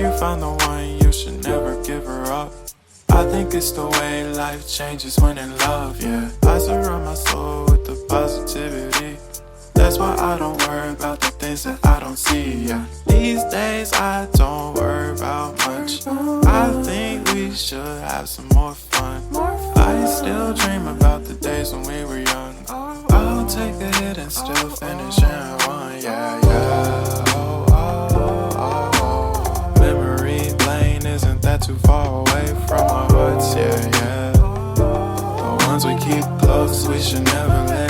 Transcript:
you found the one, you should never give her up. I think it's the way life changes when in love, yeah. I surround my soul with the positivity. That's why I don't worry about the things that I don't see, yeah. These days I don't worry about much. I think we should have some more fun. I still dream about the days when we were young. I'll take a hit and still finish in one, yeah, yeah. Oh, oh, oh, oh. Memory lane isn't that too far away from our hearts, yeah, yeah. The ones we keep close, we should never let